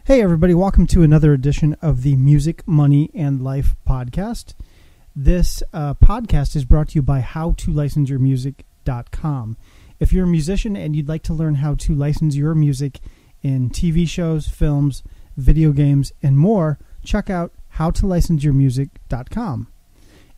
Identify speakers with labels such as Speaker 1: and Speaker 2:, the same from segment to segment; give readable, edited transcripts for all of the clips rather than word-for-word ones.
Speaker 1: Hey, everybody, welcome to another edition of the Music, Money, and Life podcast. This podcast is brought to you by howtolicenseyourmusic.com. If you're a musician and you'd like to learn how to license your music in TV shows, films, video games, and more, check out howtolicenseyourmusic.com.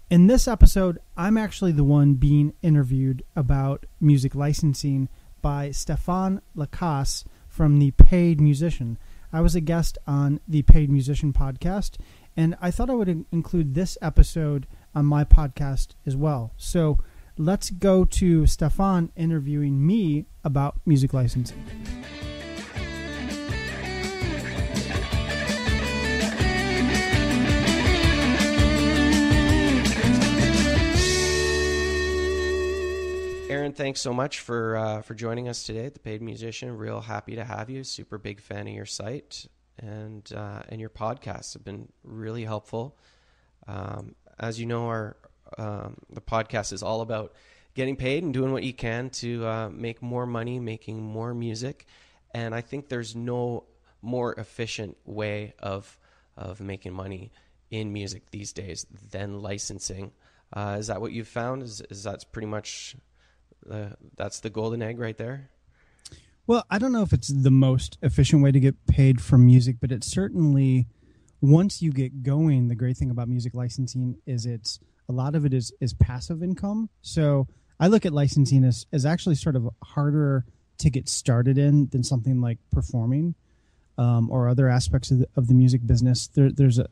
Speaker 1: In this episode, I'm actually the one being interviewed about music licensing by Stefan Lacasse from The Paid Musician. I was a guest on the Paid Musician podcast, and I thought I would include this episode on my podcast as well. So let's go to Stefan interviewing me about music licensing.
Speaker 2: Aaron, thanks so much for joining us today at The Paid Musician. Real happy to have you. Super big fan of your site and your podcasts have been really helpful. As you know, the podcast is all about getting paid and doing what you can to make more money, making more music. And I think there's no more efficient way of making money in music these days than licensing. Is that what you've found? Is that's pretty much that's the golden egg right there?
Speaker 1: Well, I don't know if it's the most efficient way to get paid for music, but it's certainly, once you get going, the great thing about music licensing is a lot of it is passive income. So I look at licensing as actually sort of harder to get started in than something like performing or other aspects of the music business. There's a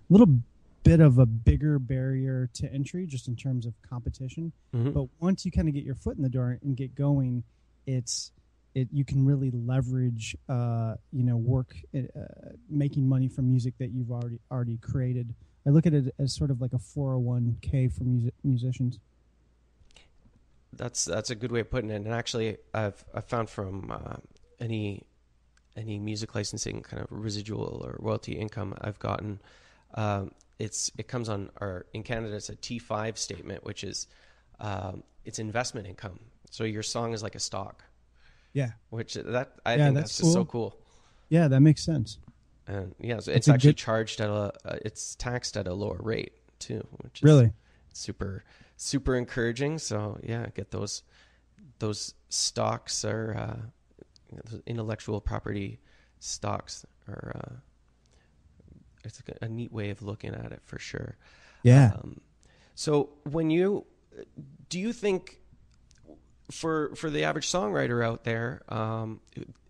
Speaker 1: little bit of a bigger barrier to entry just in terms of competition. Mm-hmm. But once you kind of get your foot in the door and get going, you can really leverage work making money from music that you've already created. I look at it as sort of like a 401k for musicians.
Speaker 2: That's a good way of putting it. And actually, I've found from any music licensing kind of residual or royalty income I've gotten, it comes on in Canada it's a T5 statement, which is it's investment income. So your song is like a stock. Yeah. Which I think that's just so cool.
Speaker 1: Yeah, that makes sense.
Speaker 2: And yeah, so it's actually charged it's taxed at a lower rate too, which is
Speaker 1: really
Speaker 2: super, super encouraging. So yeah, get those stocks are intellectual property stocks are it's a neat way of looking at it for sure.
Speaker 1: Yeah.
Speaker 2: So do you think for the average songwriter out there,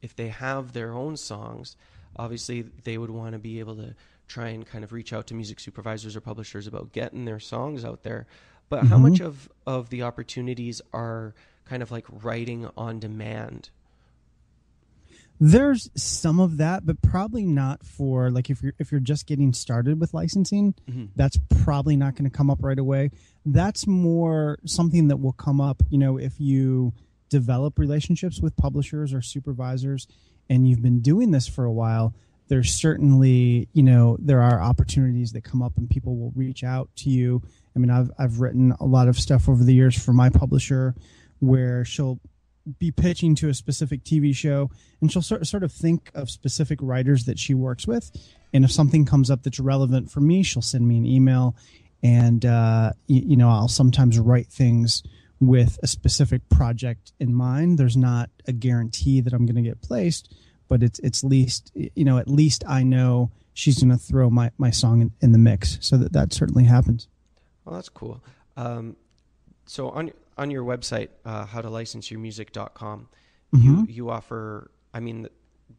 Speaker 2: if they have their own songs, obviously they would want to be able to try and kind of reach out to music supervisors or publishers about getting their songs out there. But how much of the opportunities are kind of like writing on demand?
Speaker 1: There's some of that, but probably not for like if you're just getting started with licensing, that's probably not going to come up right away. That's more something that will come up, if you develop relationships with publishers or supervisors and you've been doing this for a while. There's certainly, there are opportunities that come up and people will reach out to you. I mean, I've written a lot of stuff over the years for my publisher where she'll be pitching to a specific TV show and she'll sort of think of specific writers that she works with. And if something comes up that's relevant for me, she'll send me an email and, I'll sometimes write things with a specific project in mind. There's not a guarantee that I'm going to get placed, but it's at least I know she's going to throw my song in the mix. So that certainly happens.
Speaker 2: Well, that's cool. So on your website, howtolicenseyourmusic.com, you offer, I mean,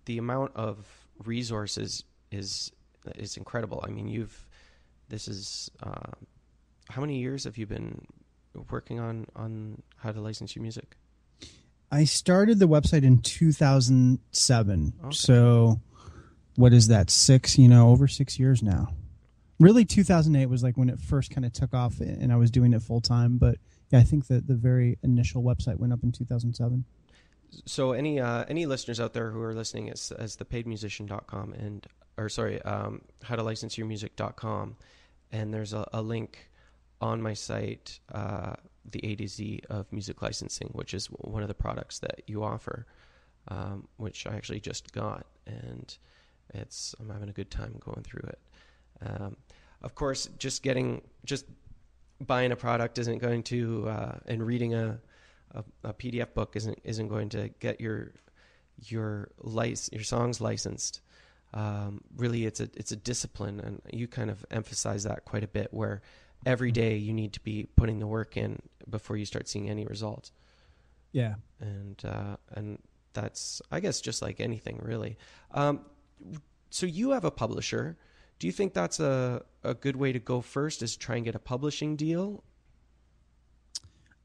Speaker 2: the amount of resources is incredible. I mean, how many years have you been working on how to license your music?
Speaker 1: I started the website in 2007.
Speaker 2: Okay.
Speaker 1: So what is that? Over 6 years now. Really 2008 was like when it first kind of took off and I was doing it full time, but yeah, I think that the very initial website went up in 2007.
Speaker 2: So any listeners out there who are listening as thepaidmusician.com howtolicenseyourmusic.com, and there's a link on my site, the A to Z of music licensing, which is one of the products that you offer, which I actually just got. And I'm having a good time going through it. Of course, just buying a product isn't going to, and reading a PDF book isn't going to get your songs licensed. Really, it's a discipline, and you kind of emphasize that quite a bit, where every day you need to be putting the work in before you start seeing any results.
Speaker 1: Yeah.
Speaker 2: And that's, I guess, just like anything, really. So you have a publisher. Do you think that's a good way to go first, is try and get a publishing deal?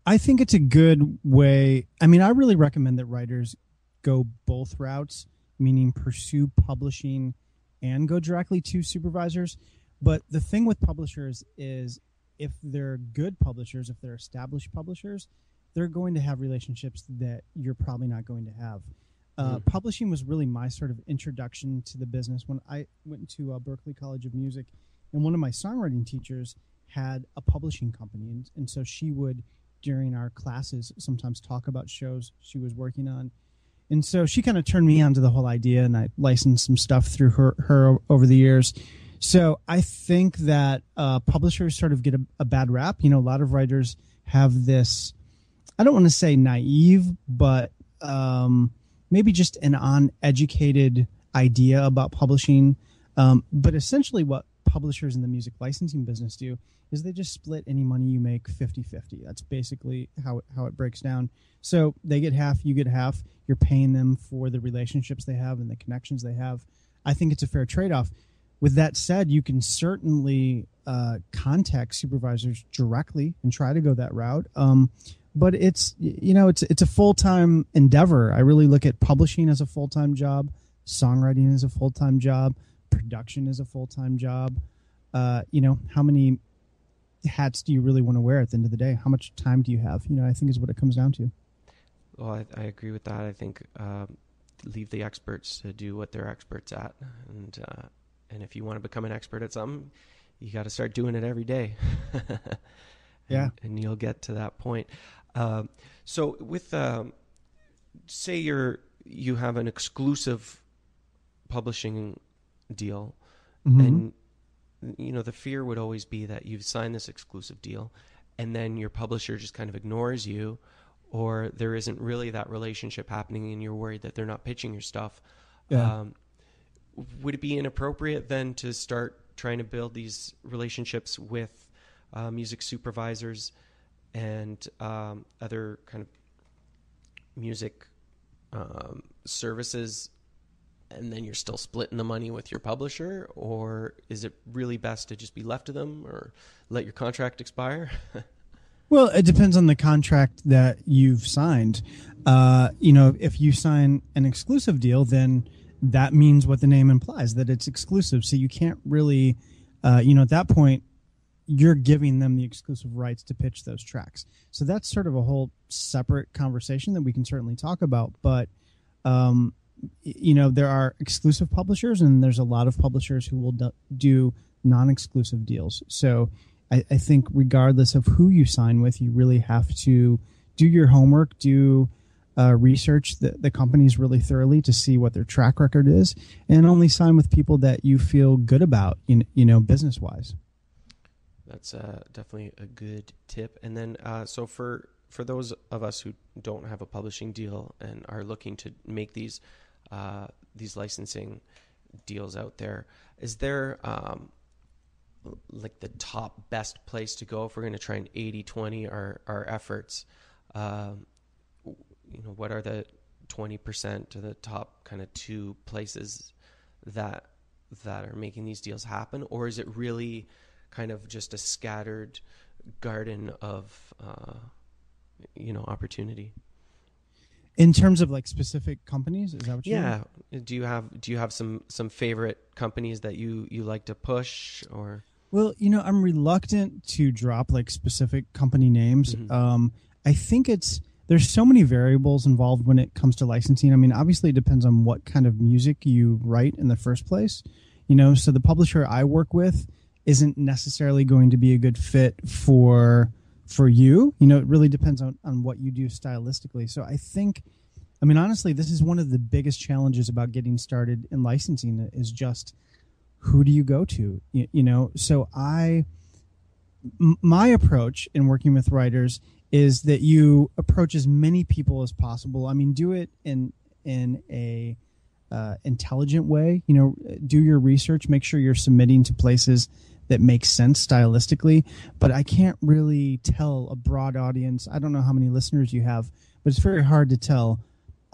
Speaker 1: I think it's a good way. I mean, I really recommend that writers go both routes, meaning pursue publishing and go directly to supervisors. But the thing with publishers is, if they're good publishers, if they're established publishers, they're going to have relationships that you're probably not going to have. Publishing was really my sort of introduction to the business when I went to Berklee College of Music, and one of my songwriting teachers had a publishing company. And so she would, during our classes, sometimes talk about shows she was working on. And so she kind of turned me on to the whole idea, and I licensed some stuff through her over the years. So I think that publishers sort of get a bad rap. You know, a lot of writers have this, I don't want to say naive, but maybe just an uneducated idea about publishing. But essentially what publishers in the music licensing business do is they just split any money you make 50-50. That's basically how it breaks down. So they get half, you get half. You're paying them for the relationships they have and the connections they have. I think it's a fair trade-off. With that said, you can certainly contact supervisors directly and try to go that route. But it's a full-time endeavor. I really look at publishing as a full-time job, songwriting as a full-time job, production is a full-time job. How many hats do you really want to wear at the end of the day? How much time do you have? I think is what it comes down to.
Speaker 2: Well, I agree with that. I think leave the experts to do what they're experts at, and if you want to become an expert at something, you got to start doing it every day.
Speaker 1: Yeah,
Speaker 2: and you'll get to that point. So with say you have an exclusive publishing deal, and the fear would always be that you've signed this exclusive deal, and then your publisher just kind of ignores you, or there isn't really that relationship happening, and you're worried that they're not pitching your stuff.
Speaker 1: Yeah.
Speaker 2: Would it be inappropriate then to start trying to build these relationships with music supervisors and other kind of music services, and then you're still splitting the money with your publisher? Or is it really best to just be left to them, or let your contract expire?
Speaker 1: Well, it depends on the contract that you've signed. If you sign an exclusive deal, then that means what the name implies, that it's exclusive. So you can't really, at that point, you're giving them the exclusive rights to pitch those tracks. So that's sort of a whole separate conversation that we can certainly talk about. But, there are exclusive publishers, and there's a lot of publishers who will do non-exclusive deals. So I think regardless of who you sign with, you really have to do your homework, do research the companies really thoroughly to see what their track record is, and only sign with people that you feel good about, business-wise.
Speaker 2: That's definitely a good tip. And then, so for those of us who don't have a publishing deal and are looking to make these licensing deals out there, is there like the top best place to go if we're going to try and 80-20 our efforts? What are the 20% or the top kind of two places that are making these deals happen? Or is it really kind of just a scattered garden of, opportunity?
Speaker 1: In terms of like specific companies, is that what you mean?
Speaker 2: Yeah. Do you have some favorite companies that you like to push, or?
Speaker 1: Well, I'm reluctant to drop like specific company names. I think there's so many variables involved when it comes to licensing. I mean, obviously it depends on what kind of music you write in the first place. So the publisher I work with isn't necessarily going to be a good fit for you. It really depends on what you do stylistically. So I think I mean, honestly, this is one of the biggest challenges about getting started in licensing is just who do you go to? So my approach in working with writers is that you approach as many people as possible. I mean, do it in a intelligent way. Do your research, make sure you're submitting to places that make sense stylistically. But I can't really tell a broad audience. I don't know how many listeners you have, but it's very hard to tell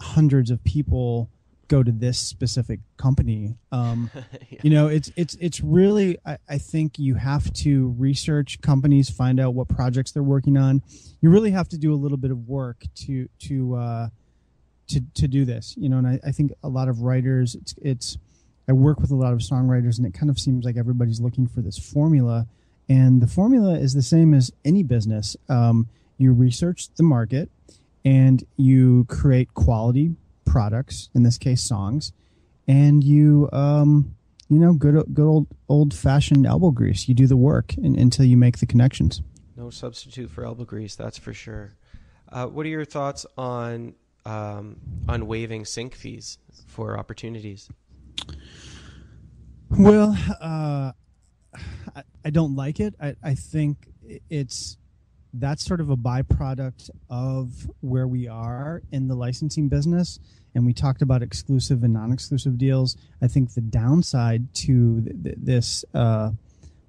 Speaker 1: hundreds of people go to this specific company.
Speaker 2: Yeah.
Speaker 1: It's really, I think you have to research companies, find out what projects they're working on. You really have to do a little bit of work to do this, and I think a lot of writers, I work with a lot of songwriters, and it kind of seems like everybody's looking for this formula, and the formula is the same as any business. You research the market and you create quality products, in this case songs, and you good old fashioned elbow grease. You do the work until you make the connections.
Speaker 2: No substitute for elbow grease, that's for sure. What are your thoughts on waiving sync fees for opportunities?
Speaker 1: Well, I don't like it. I think that's sort of a byproduct of where we are in the licensing business. And we talked about exclusive and non-exclusive deals. I think the downside to this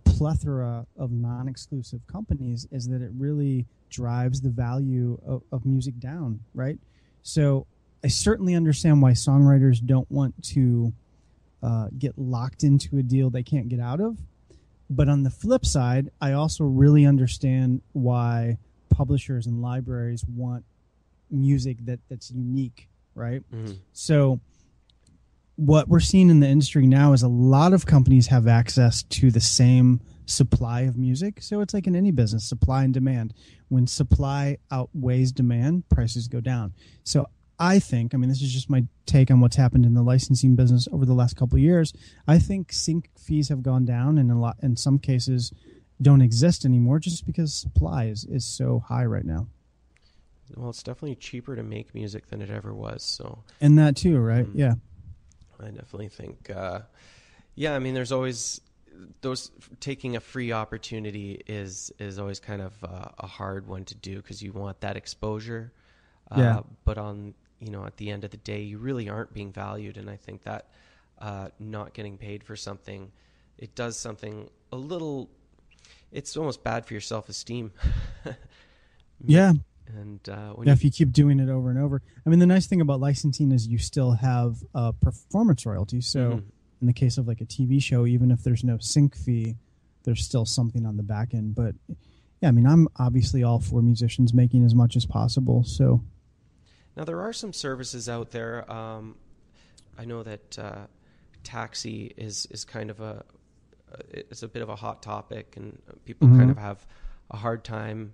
Speaker 1: plethora of non-exclusive companies is that it really drives the value of music down, right? So I certainly understand why songwriters don't want to get locked into a deal they can't get out of. But on the flip side, I also really understand why publishers and libraries want music that's unique, right? Mm-hmm. So what we're seeing in the industry now is a lot of companies have access to the same supply of music. So it's like in any business, supply and demand. When supply outweighs demand, prices go down. So I think, this is just my take on what's happened in the licensing business over the last couple of years. I think sync fees have gone down, and in some cases don't exist anymore just because supply is so high right now.
Speaker 2: Well, it's definitely cheaper to make music than it ever was. So,
Speaker 1: and that too, right? Yeah.
Speaker 2: I definitely think, there's always those, taking a free opportunity is always kind of a hard one to do because you want that exposure. But at the end of the day, you really aren't being valued. And I think that not getting paid for something, it does something a little, it's almost bad for your self-esteem.
Speaker 1: Yeah.
Speaker 2: And
Speaker 1: if you keep doing it over and over. The nice thing about licensing is you still have performance royalties. So in the case of like a TV show, even if there's no sync fee, there's still something on the back end. But yeah, I'm obviously all for musicians making as much as possible. So
Speaker 2: now there are some services out there. I know that Taxi is kind of it's a bit of a hot topic, and people kind of have a hard time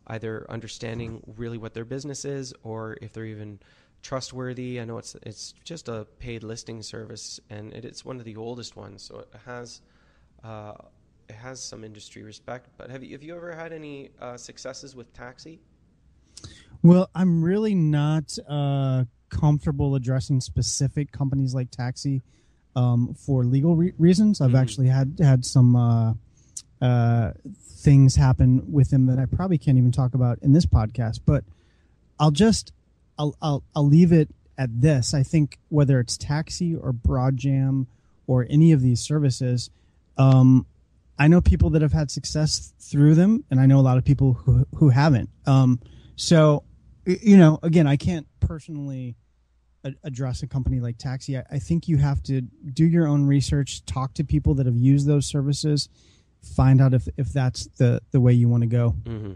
Speaker 2: either understanding really what their business is or if they're even trustworthy. I know it's just a paid listing service, and it's one of the oldest ones, so it has some industry respect. But have you ever had any successes with Taxi?
Speaker 1: Well, I'm really not comfortable addressing specific companies like Taxi for legal reasons. I've actually had some things happen with them that I probably can't even talk about in this podcast. But I'll leave it at this. I think whether it's Taxi or Broadjam or any of these services, I know people that have had success through them, and I know a lot of people who haven't. So, again, I can't personally address a company like Taxi. I think you have to do your own research, talk to people that have used those services, find out if that's the way you want to go.
Speaker 2: Mm-hmm.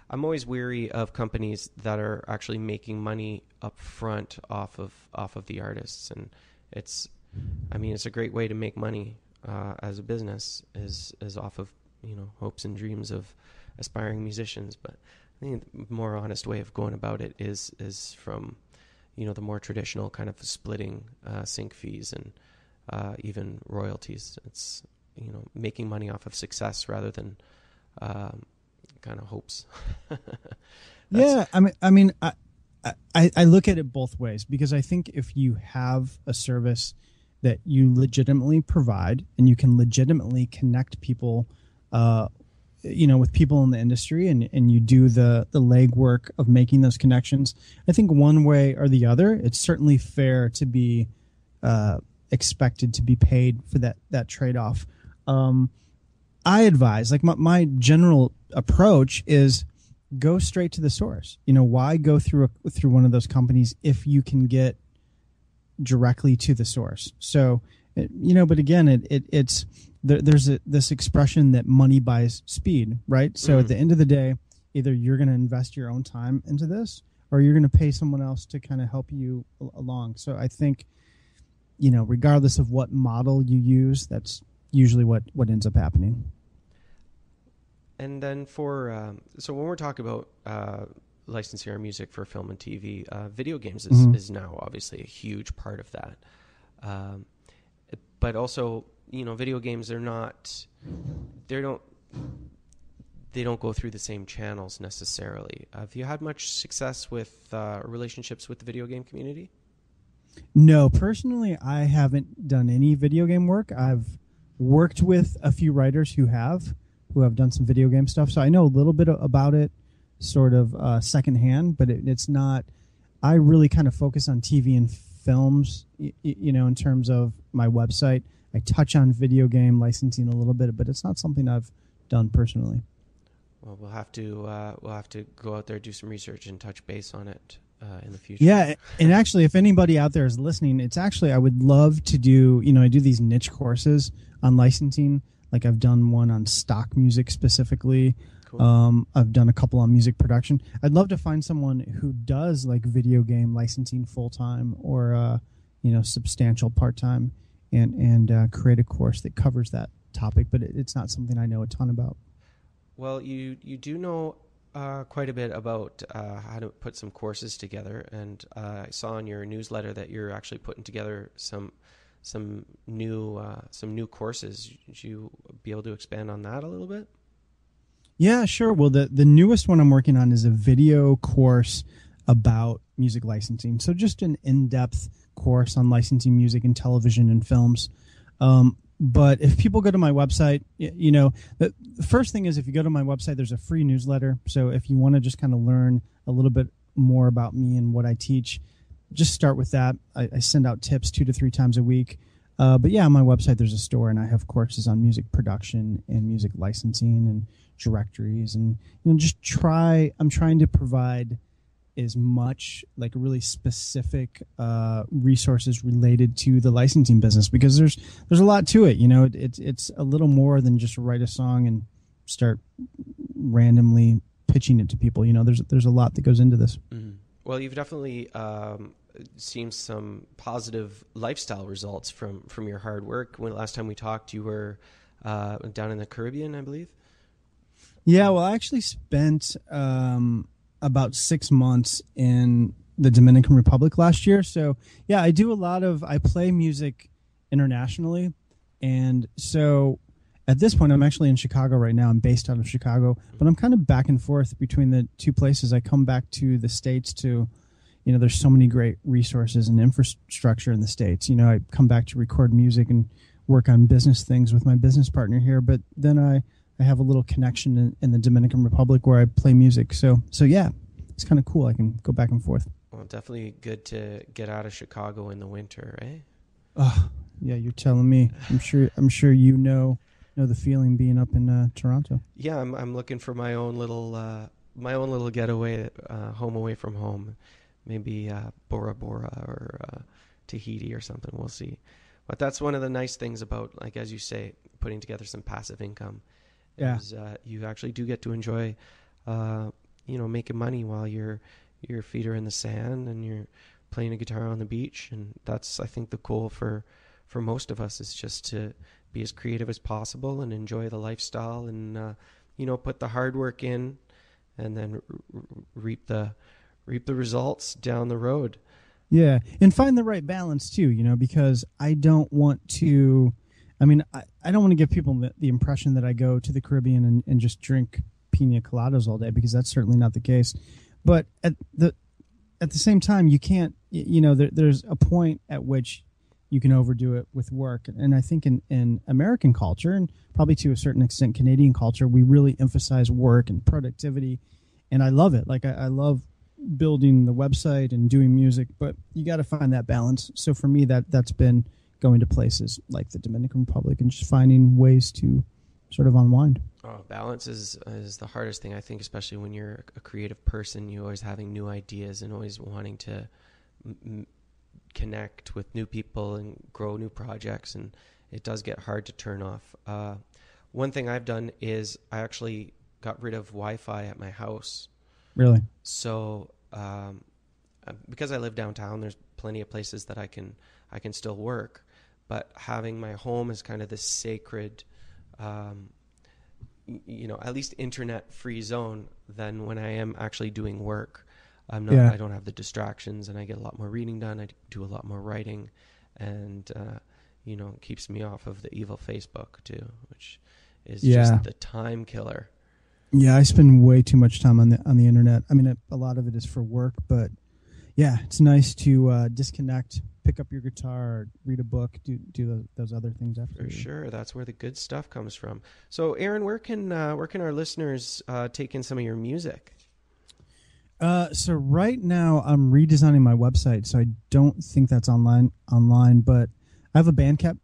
Speaker 2: I'm always weary of companies that are actually making money up front off of the artists, and it's a great way to make money as a business is off of hopes and dreams of aspiring musicians. But I think the more honest way of going about it is from the more traditional kind of splitting sync fees and even royalties. It's making money off of success rather than kind of hopes.
Speaker 1: Yeah, I look at it both ways, because I think if you have a service that you legitimately provide and you can legitimately connect people, with people in the industry, and you do the legwork of making those connections, I think one way or the other, it's certainly fair to be expected to be paid for that trade-off. I advise, like my general approach is go straight to the source. Why go through one of those companies if you can get directly to the source? So, but again, it's there's this expression that money buys speed, right? So at the end of the day, either you're going to invest your own time into this, or you're going to pay someone else to kind of help you along. So I think, regardless of what model you use, that's usually what ends up happening.
Speaker 2: And then so when we're talking about licensing our music for film and TV, video games is now obviously a huge part of that. But also, video games they don't go through the same channels necessarily. Have you had much success with relationships with the video game community?
Speaker 1: No, personally, I haven't done any video game work. I've worked with a few writers who have done some video game stuff, so I know a little bit about it, sort of secondhand. But it's not. I really kind of focus on TV and films, in terms of my website. I touch on video game licensing a little bit, but it's not something I've done personally.
Speaker 2: Well, we'll have to go out there, do some research, and touch base on it in the future.
Speaker 1: Yeah, and actually, if anybody out there is listening, it's actually, I would love to do, I do these niche courses on licensing. Like I've done one on stock music specifically. Cool. I've done a couple on music production. I'd love to find someone who does like video game licensing full time or substantial part time, and create a course that covers that topic. But it's not something I know a ton about.
Speaker 2: Well, you do know quite a bit about how to put some courses together, and I saw in your newsletter that you're actually putting together some new courses. Would you be able to expand on that a little bit?
Speaker 1: Yeah, sure. Well, the newest one I'm working on is a video course about music licensing. So just an in-depth course on licensing music in television and films. But if people go to my website, the first thing is, if you go to my website, there's a free newsletter. So if you want to just kind of learn a little bit more about me and what I teach, just start with that. I send out tips 2 to 3 times a week. But yeah, on my website, there's a store, and I have courses on music production and music licensing and directories. And I'm trying to provide as much like really specific resources related to the licensing business, because there's a lot to it. It's a little more than just write a song and start randomly pitching it to people. There's a lot that goes into this.
Speaker 2: Mm-hmm. Well, you've definitely seen some positive lifestyle results from your hard work. When last time we talked, you were down in the Caribbean, I believe.
Speaker 1: Yeah, well, I actually spent about 6 months in the Dominican Republic last year. So yeah, I play music internationally. And so at this point, I'm actually in Chicago right now. I'm based out of Chicago, but I'm kind of back and forth between the two places. I come back to the States to, there's so many great resources and infrastructure in the States. I come back to record music and work on business things with my business partner here. But then I have a little connection in the Dominican Republic where I play music. So yeah, it's kind of cool. I can go back and forth.
Speaker 2: Well, definitely good to get out of Chicago in the winter, eh?
Speaker 1: Oh, yeah, you're telling me. I'm sure you know the feeling being up in Toronto.
Speaker 2: Yeah, I'm looking for my own little getaway, home away from home. Maybe Bora Bora or Tahiti or something. We'll see. But that's one of the nice things about, like as you say, putting together some passive income.
Speaker 1: Yeah.
Speaker 2: Is you actually do get to enjoy, making money while your feet are in the sand and you're playing a guitar on the beach. And that's, I think, the goal for most of us, is just to be as creative as possible and enjoy the lifestyle and, put the hard work in and then reap the results down the road.
Speaker 1: Yeah. And find the right balance too, because I don't want to, I don't want to give people the impression that I go to the Caribbean and just drink pina coladas all day, because that's certainly not the case. But at the same time, you can't, there's a point at which you can overdo it with work. And I think in American culture, and probably to a certain extent Canadian culture, we really emphasize work and productivity. And I love it. Like I love building the website and doing music, but you got to find that balance. So for me, that's been going to places like the Dominican Republic and just finding ways to sort of unwind.
Speaker 2: Oh, balance is the hardest thing, I think, especially when you're a creative person. You're always having new ideas and always wanting to connect with new people and grow new projects, and it does get hard to turn off. One thing I've done is I actually got rid of Wi-Fi at my house.
Speaker 1: Really?
Speaker 2: So because I live downtown, there's plenty of places that I can still work, but having my home as kind of this sacred at least internet-free zone, then when I am actually doing work, I don't have the distractions, and I get a lot more reading done. I do a lot more writing, and it keeps me off of the evil Facebook too, which is just the time killer.
Speaker 1: Yeah, I spend way too much time on the internet. I mean, a lot of it is for work, but yeah, it's nice to disconnect, pick up your guitar, read a book, do those other things after.
Speaker 2: For sure, that's where the good stuff comes from. So, Aaron, where can our listeners take in some of your music?
Speaker 1: So right now I'm redesigning my website, so I don't think that's online, but I have a Bandcamp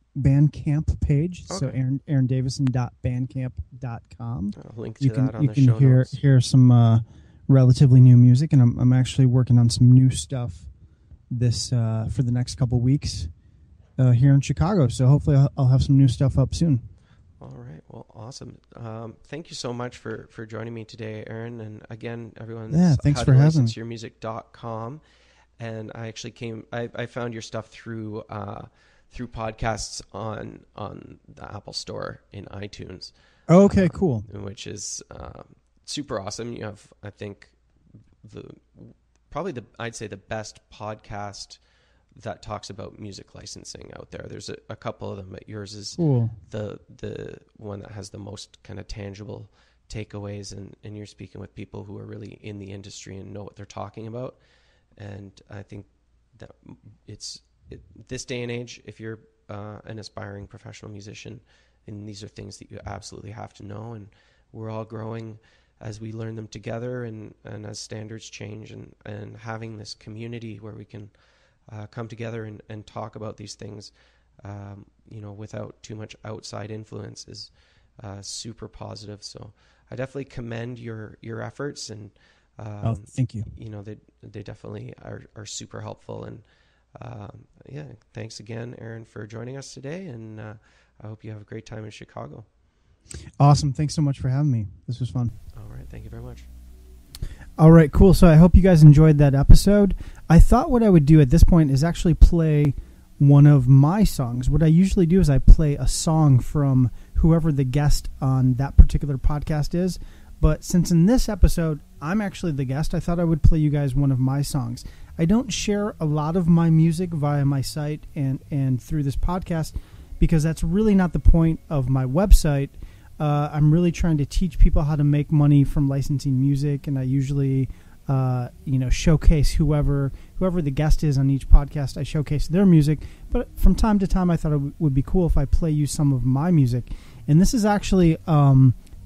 Speaker 1: page. Okay. So aarondavison.bandcamp.com.
Speaker 2: I'll link to that on the show notes.
Speaker 1: You can hear some relatively new music, and I'm actually working on some new stuff this for the next couple weeks here in Chicago. So hopefully I'll have some new stuff up soon.
Speaker 2: All right. Well, awesome. Thank you so much for joining me today, Aaron. And again, everyone,
Speaker 1: thanks for having me.
Speaker 2: licenseyourmusic.com. And I actually I found your stuff through podcasts on the Apple Store in iTunes.
Speaker 1: Oh, okay, cool.
Speaker 2: Which is super awesome. You have, I think, I'd say the best podcast that talks about music licensing out there. There's a couple of them, but yours is cool. The one that has the most kind of tangible takeaways, and you're speaking with people who are really in the industry and know what they're talking about. And I think that this day and age, if you're an aspiring professional musician, and these are things that you absolutely have to know, and we're all growing as we learn them together, and as standards change, and having this community where we can come together and talk about these things, without too much outside influence is super positive. So I definitely commend your efforts, and
Speaker 1: thank you.
Speaker 2: They definitely are super helpful, and thanks again, Aaron, for joining us today, and I hope you have a great time in Chicago.
Speaker 1: Awesome. Thanks so much for having me. This was fun.
Speaker 2: All right. Thank you very much.
Speaker 1: All right, cool. So I hope you guys enjoyed that episode. I thought what I would do at this point is actually play one of my songs. What I usually do is I play a song from whoever the guest on that particular podcast is. But since in this episode, I'm actually the guest, I thought I would play you guys one of my songs. I don't share a lot of my music via my site and through this podcast because that's really not the point of my website. I'm really trying to teach people how to make money from licensing music, and I usually, showcase whoever the guest is on each podcast. I showcase their music, but from time to time, I thought it would be cool if I play you some of my music. And this is actually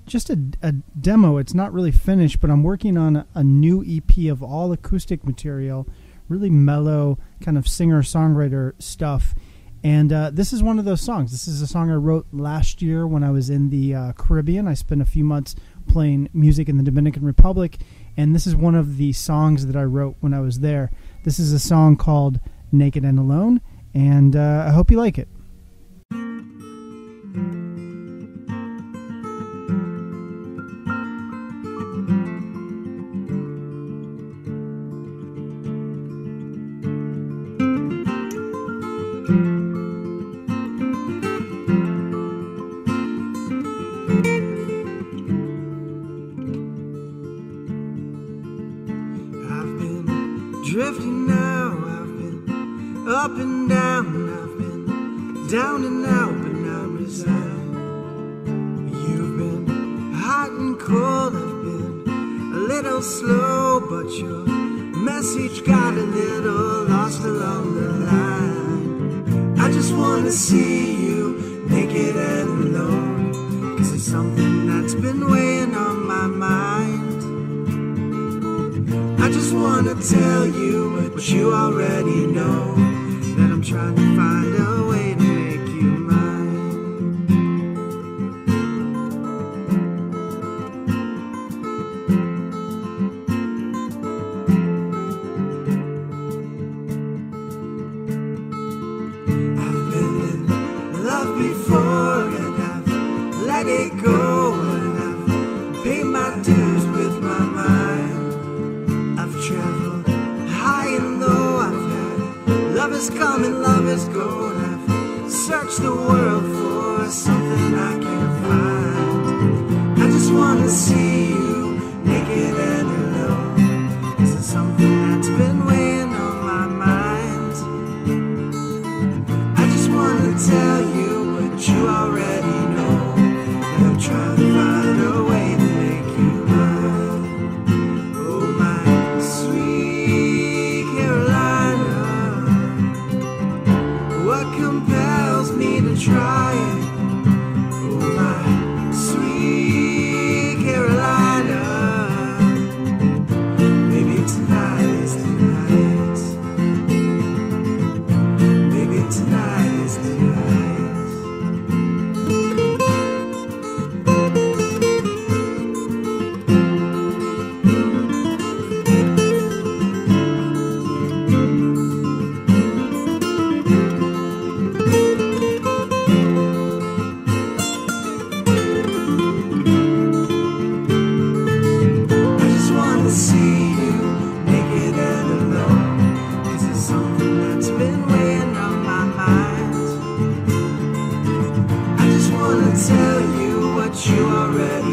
Speaker 1: just a demo. It's not really finished, but I'm working on a new EP of all acoustic material, really mellow kind of singer-songwriter stuff. And this is one of those songs. This is a song I wrote last year when I was in the Caribbean. I spent a few months playing music in the Dominican Republic, and this is one of the songs that I wrote when I was there. This is a song called Naked and Alone, and I hope you like it.
Speaker 3: Drifting now, I've been up and down, I've been down and out, but I'm resigned. You've been hot and cold, I've been a little slow, but you're message got a little lost along the line. I just wanna see you naked and alone, 'cause it's something that's been weighing on my mind. I just wanna tell you what you already know, that I'm trying to find a way to make you mine. I've been in love before, and I've let it go, and I've paid my dues with my mind. I've traveled high and low, I've had lovers come and lovers go, and I've searched the world for something I can't find. I just wanna see you naked and alone, 'cause it's something that's been weighing on my mind. I just wanna tell you what you already know, that I'm trying to find a way to make you mine. Oh, my sweet Carolina, what compels me to try it? Oh, my sweet Carolina, maybe tonight is the night. Maybe tonight is the night. I just wanna see you naked and alone, 'cause it's something that's been weighing on my mind. I just wanna tell you what you already